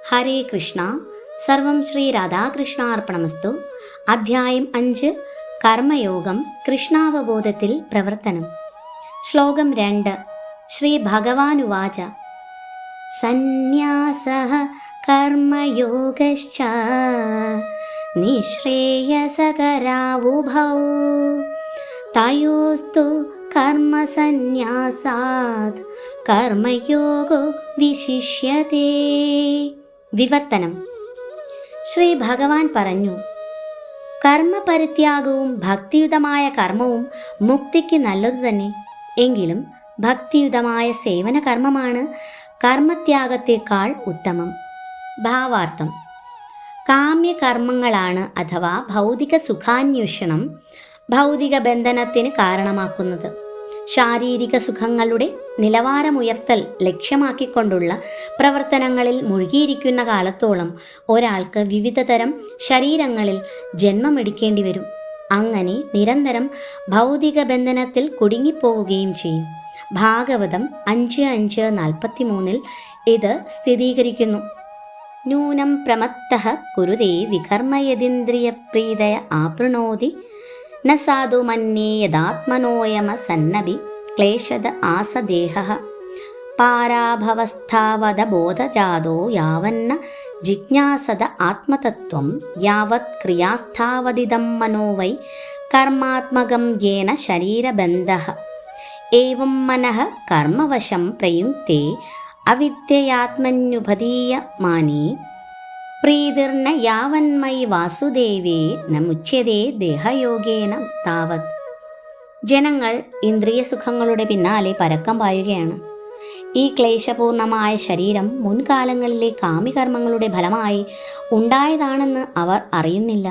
ഹരേ കൃഷ്ണ. സർവം ശ്രീ രാധാകൃഷ്ണാർപ്പണമസ്തു. അധ്യായം 5. കർമ്മയോഗം, കൃഷ്ണാവബോധത്തിൽ പ്രവർത്തനം. ശ്ലോകം 2. ശ്രീ ഭഗവാനുവാച: സന്യാസഃ കർമ്മയോഗശ്ച നിശ്രേയസകരാവുഭൗ തയോസ്തു കർമ്മസന്യാസാത് കർമ്മയോഗോ വിശിഷ്യതേ. വിവർത്തനം. ശ്രീ ഭഗവാൻ പറഞ്ഞു, കർമ്മപരിത്യാഗവും ഭക്തിയുതമായ കർമ്മവും മുക്തിക്ക് നല്ലതു തന്നെ. എങ്കിലും ഭക്തിയുതമായ സേവന കർമ്മമാണ് കർമ്മത്യാഗത്തേക്കാൾ ഉത്തമം. ഭാവാർത്ഥം: കാമ്യകർമ്മങ്ങളാണ് അഥവാ ഭൗതിക സുഖാന്വേഷണം ഭൗതിക ബന്ധനത്തിന് കാരണമാക്കുന്നത്. ശാരീരിക സുഖങ്ങളുടെ നിലവാരമുയർത്തൽ ലക്ഷ്യമാക്കിക്കൊണ്ടുള്ള പ്രവർത്തനങ്ങളിൽ മുഴുകിയിരിക്കുന്ന കാലത്തോളം ഒരാൾക്ക് വിവിധതരം ശരീരങ്ങളിൽ ജന്മമെടുക്കേണ്ടി വരും. അങ്ങനെ നിരന്തരം ഭൗതിക ബന്ധനത്തിൽ കുടുങ്ങിപ്പോവുകയും ചെയ്യും. ഭാഗവതം 5:5-43 ഇത് സ്ഥിരീകരിക്കുന്നു. നൂനം പ്രമത്തഃ കുരുതേ വികർമ്മയതിന്ദ്രിയപ്രീതയ ആപ്രണോതി ന സാധു മന്യേ യദാത്മനോയമസന്നഭി ക്ലേശദ ആസദേഹഃ പാരാഭവസ്ഥാവദ ബോധജാതോ യാവന്ന ജിജ്ഞാസദ ആത്മതത്വം യാവത് ക്രിയാസ്ഥാവദിദം മനോ വൈ കർമാത്മകം യേന ശരീരബന്ധഃ ഏവം മനഃ കർമ്മവശം പ്രയുക്തേ അവിദ്യയാത്മന്യുപദീയമാനേ പ്രീതിർന യാവന്മയി വാസുദേവേ ന മുച്യതേ ദേഹയോഗേന താവത്. ജനങ്ങൾ ഇന്ദ്രിയ സുഖങ്ങളുടെ പിന്നാലെ പരക്കം പായുകയാണ്. ഈ ക്ലേശപൂർണമായ ശരീരം മുൻകാലങ്ങളിലെ കാമ്യകർമ്മങ്ങളുടെ ഫലമായി ഉണ്ടായതാണെന്ന് അവർ അറിയുന്നില്ല.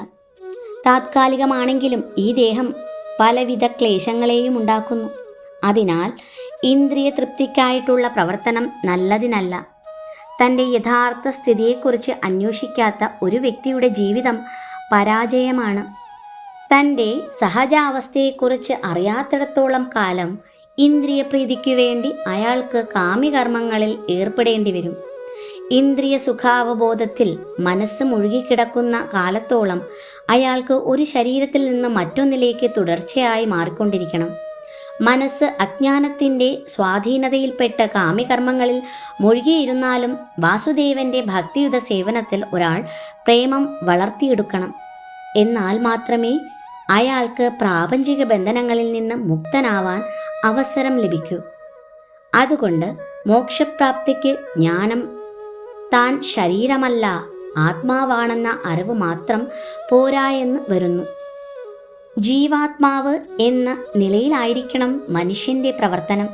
താത്കാലികമാണെങ്കിലും ഈ ദേഹം പലവിധ ക്ലേശങ്ങളെയും ഉണ്ടാക്കുന്നു. അതിനാൽ ഇന്ദ്രിയ തൃപ്തിക്കായിട്ടുള്ള പ്രവർത്തനം നല്ലതിനല്ല. തൻ്റെ യഥാർത്ഥ സ്ഥിതിയെക്കുറിച്ച് അന്വേഷിക്കാത്ത ഒരു വ്യക്തിയുടെ ജീവിതം പരാജയമാണ്. തൻ്റെ സഹജാവസ്ഥയെക്കുറിച്ച് അറിയാത്തിടത്തോളം കാലം ഇന്ദ്രിയപ്രീതിക്കു വേണ്ടി അയാൾക്ക് കാമ്യകർമ്മങ്ങളിൽ ഏർപ്പെടേണ്ടി വരും. ഇന്ദ്രിയ സുഖാവബോധത്തിൽ മനസ്സ് മുഴുകിക്കിടക്കുന്ന കാലത്തോളം അയാൾക്ക് ഒരു ശരീരത്തിൽ നിന്ന് മറ്റൊന്നിലേക്ക് തുടർച്ചയായി മാറിക്കൊണ്ടിരിക്കണം. മനസ്സ് അജ്ഞാനത്തിൻ്റെ സ്വാധീനതയിൽപ്പെട്ട കാമ്യകർമ്മങ്ങളിൽ മുഴുകിയിരുന്നാലും വാസുദേവൻ്റെ ഭക്തിയുത സേവനത്തിൽ ഒരാൾ പ്രേമം വളർത്തിയെടുക്കണം. എന്നാൽ മാത്രമേ അയാൾക്ക് പ്രാപഞ്ചിക ബന്ധനങ്ങളിൽ നിന്ന് മുക്തനാവാൻ അവസരം ലഭിക്കൂ. അതുകൊണ്ട് മോക്ഷപ്രാപ്തിക്ക് ജ്ഞാനം താൻ ശരീരമല്ല ആത്മാവാണെന്ന അറിവ് മാത്രം പോരായെന്ന് വരുന്നു. ജീവാത്മാവ് എന്ന നിലയിലായിരിക്കണം മനുഷ്യൻ്റെ പ്രവർത്തനം.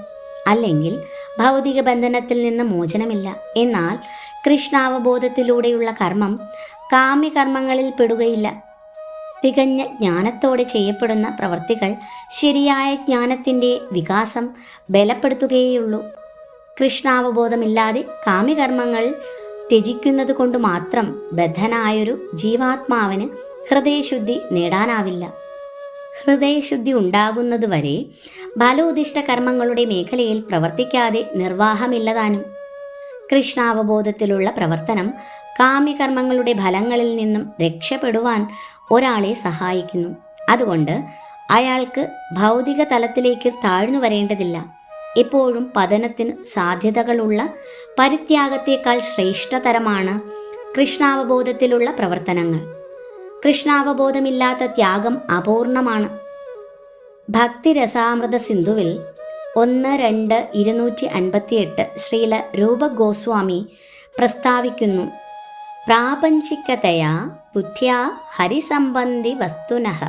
അല്ലെങ്കിൽ ഭൗതിക ബന്ധനത്തിൽ നിന്ന് മോചനമില്ല. എന്നാൽ കൃഷ്ണാവബോധത്തിലൂടെയുള്ള കർമ്മം കാമ്യകർമ്മങ്ങളിൽ പെടുകയില്ല. തികഞ്ഞ ജ്ഞാനത്തോടെ ചെയ്യപ്പെടുന്ന പ്രവർത്തികൾ ശരിയായ ജ്ഞാനത്തിൻ്റെ വികാസം ബലപ്പെടുത്തുകയുള്ളൂ. കൃഷ്ണാവബോധമില്ലാതെ കാമ്യകർമ്മങ്ങൾ ത്യജിക്കുന്നത് കൊണ്ട് മാത്രം ബദ്ധനായൊരു ജീവാത്മാവിന് ഹൃദയശുദ്ധി നേടാനാവില്ല. ഹൃദയശുദ്ധി ഉണ്ടാകുന്നതുവരെ ഫലോദിഷ്ട കർമ്മങ്ങളുടെ മേഖലയിൽ പ്രവർത്തിക്കാതെ നിർവാഹമില്ലതാനും. കൃഷ്ണാവബോധത്തിലുള്ള പ്രവർത്തനം കാമ്യകർമ്മങ്ങളുടെ ഫലങ്ങളിൽ നിന്നും രക്ഷപ്പെടുവാൻ ഒരാളെ സഹായിക്കുന്നു. അതുകൊണ്ട് അയാൾക്ക് ഭൗതിക തലത്തിലേക്ക് താഴ്ന്നു വരേണ്ടതില്ല. എപ്പോഴും പതനത്തിന് സാധ്യതകളുള്ള പരിത്യാഗത്തേക്കാൾ ശ്രേഷ്ഠതരമാണ് കൃഷ്ണാവബോധത്തിലുള്ള പ്രവർത്തനങ്ങൾ. കൃഷ്ണാവബോധമില്ലാത്ത ത്യാഗം അപൂർണമാണ്. ഭക്തിരസാമൃത സിന്ധുവിൽ 1-2-258 ശ്രീല രൂപ ഗോസ്വാമി പ്രസ്താവിക്കുന്നു: പ്രാപഞ്ചികതയാ ബുദ്ധ്യാ ഹരിസംബന്ധി വസ്തുനഃ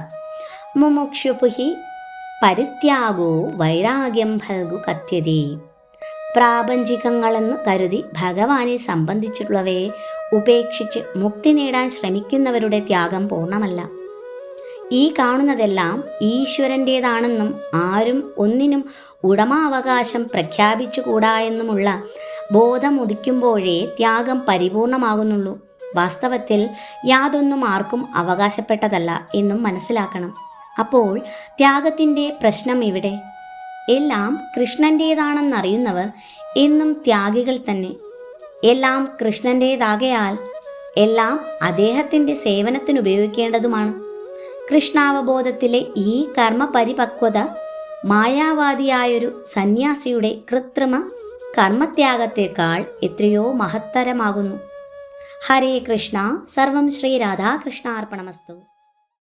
മുമുക്ഷുപുഹി പരിത്യാഗോ വൈരാഗ്യം ഫൽഗു കഥ്യതേ. പ്രാപഞ്ചികങ്ങളെന്ന് കരുതി ഭഗവാനെ സംബന്ധിച്ചിട്ടുള്ളവയെ ഉപേക്ഷിച്ച് മുക്തി നേടാൻ ശ്രമിക്കുന്നവരുടെ ത്യാഗം പൂർണ്ണമല്ല. ഈ കാണുന്നതെല്ലാം ഈശ്വരൻ്റേതാണെന്നും ആരും ഒന്നിനും ഉടമാവകാശം പ്രഖ്യാപിച്ചുകൂടാ എന്നുമുള്ള ബോധമുദിക്കുമ്പോഴേ ത്യാഗം പരിപൂർണമാകുന്നുള്ളൂ. വാസ്തവത്തിൽ യാതൊന്നും ആർക്കും അവകാശപ്പെട്ടതല്ല എന്നും മനസ്സിലാക്കണം. അപ്പോൾ ത്യാഗത്തിൻ്റെ പ്രശ്നം ഇവിടെ. എല്ലാം കൃഷ്ണൻ്റേതാണെന്നറിയുന്നവർ എന്നും ത്യാഗികൾ തന്നെ. എല്ലാം കൃഷ്ണൻ്റേതാകയാൽ എല്ലാം അദ്ദേഹത്തിൻ്റെ സേവനത്തിന് ഉപയോഗിക്കേണ്ടതുമാണ്. കൃഷ്ണാവബോധത്തിലെ ഈ കർമ്മപരിപക്വത മായാവാദിയായൊരു സന്യാസിയുടെ കൃത്രിമ കർമ്മത്യാഗത്തേക്കാൾ എത്രയോ മഹത്തരമാകുന്നു. ഹരേ കൃഷ്ണ. സർവം ശ്രീ രാധാകൃഷ്ണാർപ്പണമസ്തു.